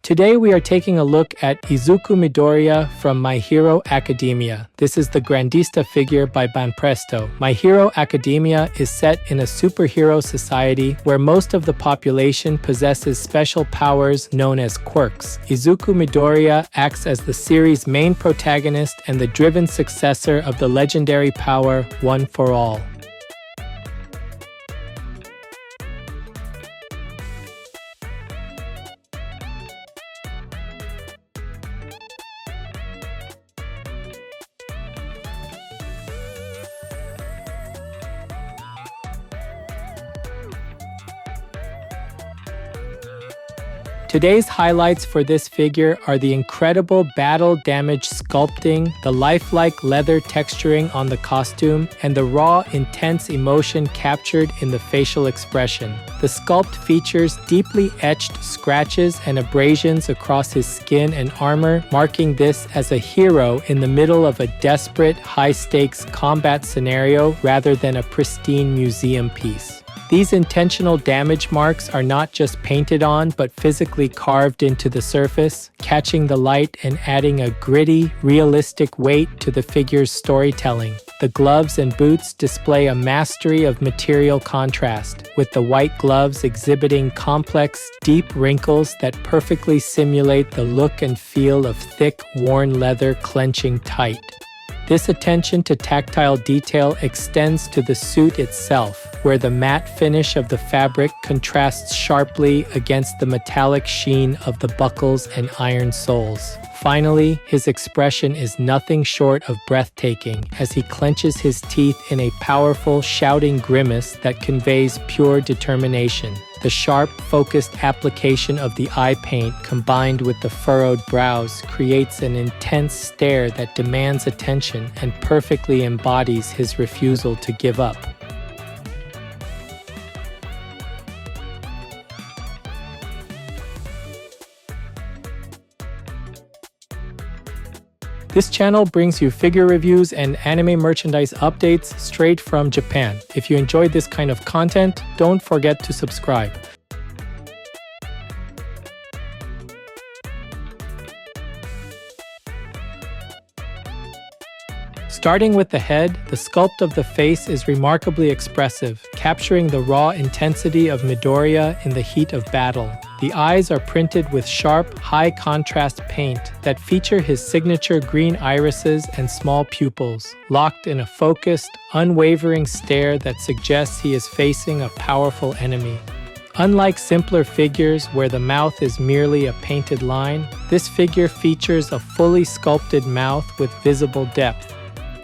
Today we are taking a look at Izuku Midoriya from My Hero Academia. This is the Grandista figure by Banpresto. My Hero Academia is set in a superhero society where most of the population possesses special powers known as quirks. Izuku Midoriya acts as the series' main protagonist and the driven successor of the legendary power One for All. Today's highlights for this figure are the incredible battle damage sculpting, the lifelike leather texturing on the costume, and the raw, intense emotion captured in the facial expression. The sculpt features deeply etched scratches and abrasions across his skin and armor, marking this as a hero in the middle of a desperate, high-stakes combat scenario rather than a pristine museum piece. These intentional damage marks are not just painted on, but physically carved into the surface, catching the light and adding a gritty, realistic weight to the figure's storytelling. The gloves and boots display a mastery of material contrast, with the white gloves exhibiting complex, deep wrinkles that perfectly simulate the look and feel of thick, worn leather clenching tight. This attention to tactile detail extends to the suit itself, where the matte finish of the fabric contrasts sharply against the metallic sheen of the buckles and iron soles. Finally, his expression is nothing short of breathtaking as he clenches his teeth in a powerful, shouting grimace that conveys pure determination. The sharp, focused application of the eye paint combined with the furrowed brows creates an intense stare that demands attention and perfectly embodies his refusal to give up. This channel brings you figure reviews and anime merchandise updates straight from Japan. If you enjoyed this kind of content, don't forget to subscribe. Starting with the head, the sculpt of the face is remarkably expressive, capturing the raw intensity of Midoriya in the heat of battle. The eyes are printed with sharp, high-contrast paint that feature his signature green irises and small pupils, locked in a focused, unwavering stare that suggests he is facing a powerful enemy. Unlike simpler figures where the mouth is merely a painted line, this figure features a fully sculpted mouth with visible depth.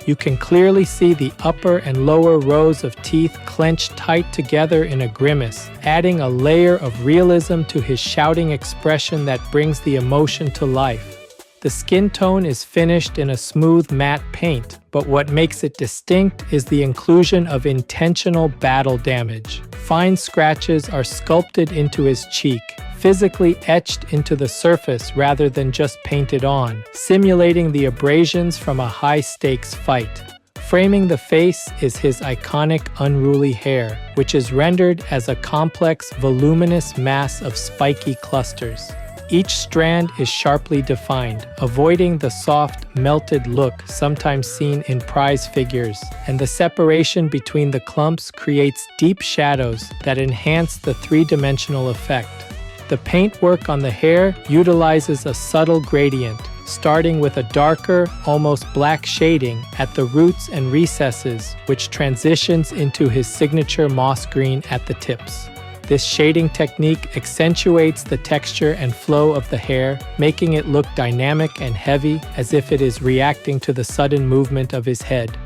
You can clearly see the upper and lower rows of teeth clenched tight together in a grimace, adding a layer of realism to his shouting expression that brings the emotion to life. The skin tone is finished in a smooth matte paint, but what makes it distinct is the inclusion of intentional battle damage. Fine scratches are sculpted into his cheek, physically etched into the surface rather than just painted on, simulating the abrasions from a high-stakes fight. Framing the face is his iconic unruly hair, which is rendered as a complex, voluminous mass of spiky clusters. Each strand is sharply defined, avoiding the soft, melted look sometimes seen in prize figures, and the separation between the clumps creates deep shadows that enhance the three-dimensional effect. The paintwork on the hair utilizes a subtle gradient, starting with a darker, almost black shading at the roots and recesses, which transitions into his signature moss green at the tips. This shading technique accentuates the texture and flow of the hair, making it look dynamic and heavy, as if it is reacting to the sudden movement of his head.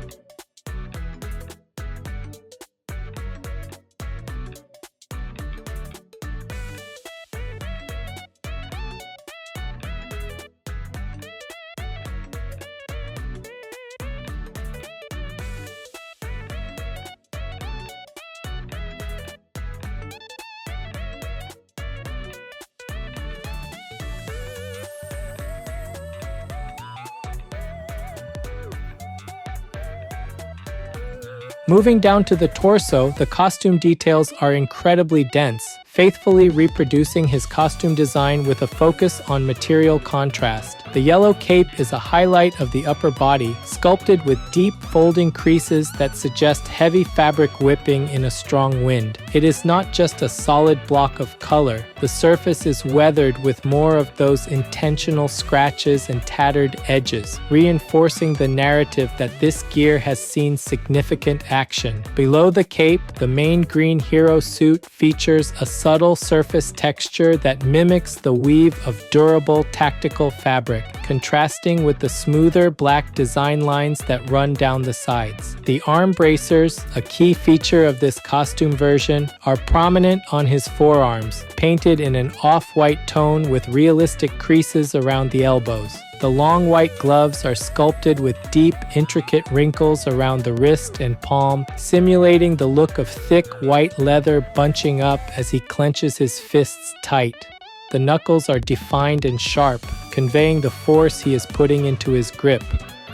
Moving down to the torso, the costume details are incredibly dense, faithfully reproducing his costume design with a focus on material contrast. The yellow cape is a highlight of the upper body, sculpted with deep folding creases that suggest heavy fabric whipping in a strong wind. It is not just a solid block of color. The surface is weathered with more of those intentional scratches and tattered edges, reinforcing the narrative that this gear has seen significant action. Below the cape, the main green hero suit features a subtle surface texture that mimics the weave of durable tactical fabric, contrasting with the smoother black design lines that run down the sides. The arm bracers, a key feature of this costume version, are prominent on his forearms, painted in an off-white tone with realistic creases around the elbows. The long white gloves are sculpted with deep, intricate wrinkles around the wrist and palm, simulating the look of thick white leather bunching up as he clenches his fists tight. The knuckles are defined and sharp, conveying the force he is putting into his grip.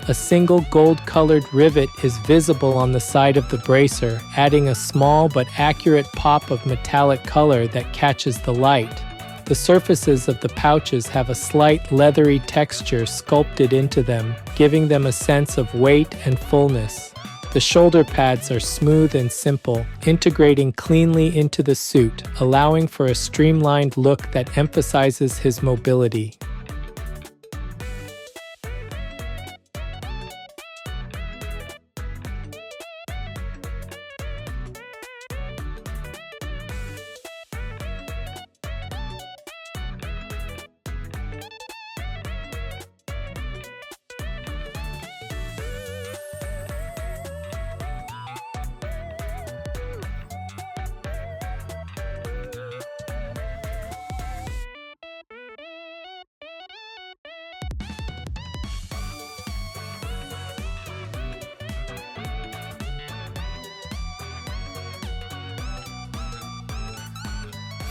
A single gold-colored rivet is visible on the side of the bracer, adding a small but accurate pop of metallic color that catches the light. The surfaces of the pouches have a slight leathery texture sculpted into them, giving them a sense of weight and fullness. The shoulder pads are smooth and simple, integrating cleanly into the suit, allowing for a streamlined look that emphasizes his mobility.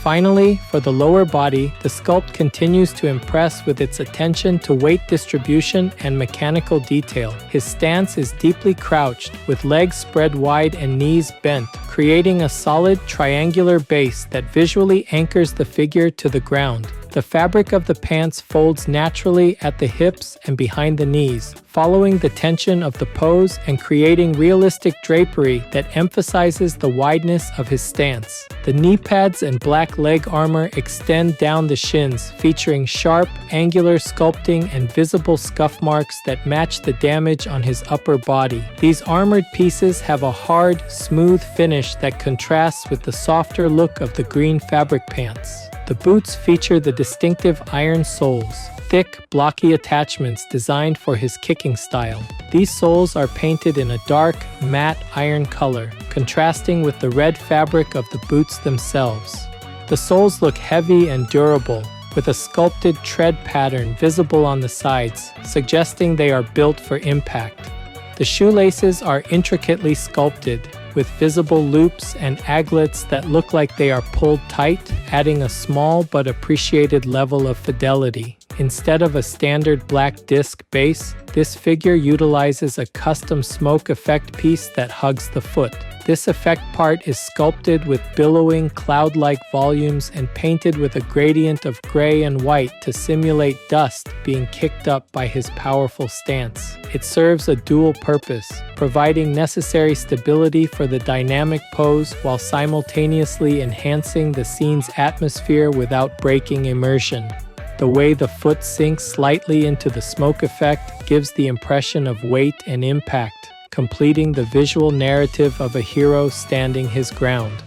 Finally, for the lower body, the sculpt continues to impress with its attention to weight distribution and mechanical detail. His stance is deeply crouched, with legs spread wide and knees bent, creating a solid triangular base that visually anchors the figure to the ground. The fabric of the pants folds naturally at the hips and behind the knees, following the tension of the pose and creating realistic drapery that emphasizes the wideness of his stance. The knee pads and black leg armor extend down the shins, featuring sharp, angular sculpting and visible scuff marks that match the damage on his upper body. These armored pieces have a hard, smooth finish that contrasts with the softer look of the green fabric pants. The boots feature the distinctive iron soles, thick, blocky attachments designed for his kicking style. These soles are painted in a dark, matte iron color, contrasting with the red fabric of the boots themselves. The soles look heavy and durable, with a sculpted tread pattern visible on the sides, suggesting they are built for impact. The shoelaces are intricately sculpted, with visible loops and aglets that look like they are pulled tight, adding a small but appreciated level of fidelity. Instead of a standard black disc base, this figure utilizes a custom smoke effect piece that hugs the foot. This effect part is sculpted with billowing cloud-like volumes and painted with a gradient of gray and white to simulate dust being kicked up by his powerful stance. It serves a dual purpose, providing necessary stability for the dynamic pose while simultaneously enhancing the scene's atmosphere without breaking immersion. The way the foot sinks slightly into the smoke effect gives the impression of weight and impact, completing the visual narrative of a hero standing his ground.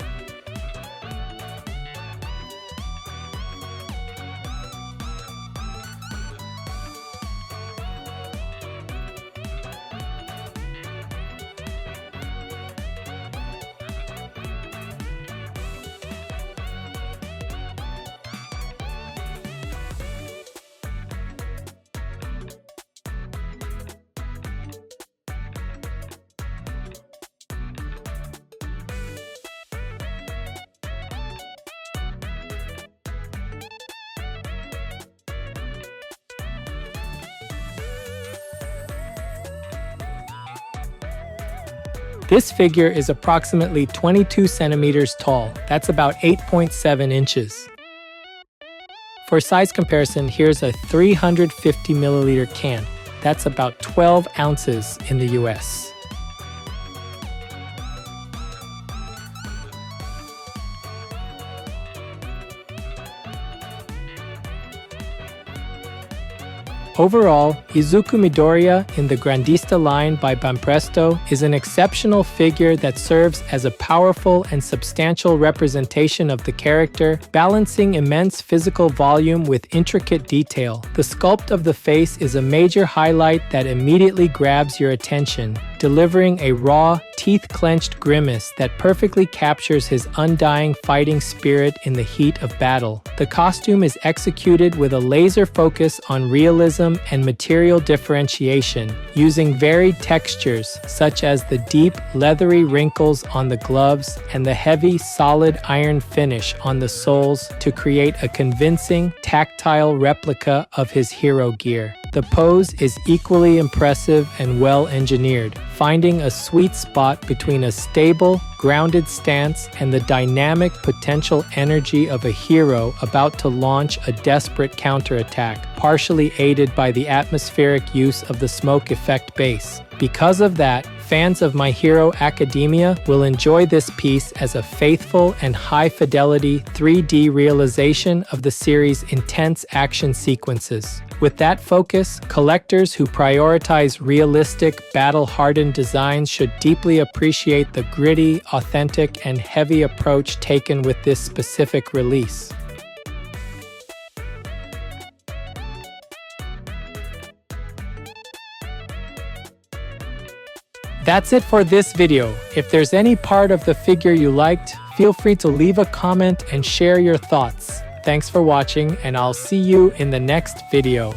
This figure is approximately 22 centimeters tall. That's about 8.7 inches. For size comparison, here's a 350 milliliter can. That's about 12 ounces in the US. Overall, Izuku Midoriya in the Grandista line by Banpresto is an exceptional figure that serves as a powerful and substantial representation of the character, balancing immense physical volume with intricate detail. The sculpt of the face is a major highlight that immediately grabs your attention, delivering a raw, teeth-clenched grimace that perfectly captures his undying fighting spirit in the heat of battle. The costume is executed with a laser focus on realism and material differentiation, using varied textures such as the deep, leathery wrinkles on the gloves and the heavy, solid iron finish on the soles to create a convincing, tactile replica of his hero gear. The pose is equally impressive and well-engineered, finding a sweet spot between a stable, grounded stance and the dynamic potential energy of a hero about to launch a desperate counterattack, partially aided by the atmospheric use of the smoke effect base. Because of that, fans of My Hero Academia will enjoy this piece as a faithful and high-fidelity 3D realization of the series' intense action sequences. With that focus, collectors who prioritize realistic, battle-hardened designs should deeply appreciate the gritty, authentic, and heavy approach taken with this specific release. That's it for this video. If there's any part of the figure you liked, feel free to leave a comment and share your thoughts. Thanks for watching, and I'll see you in the next video.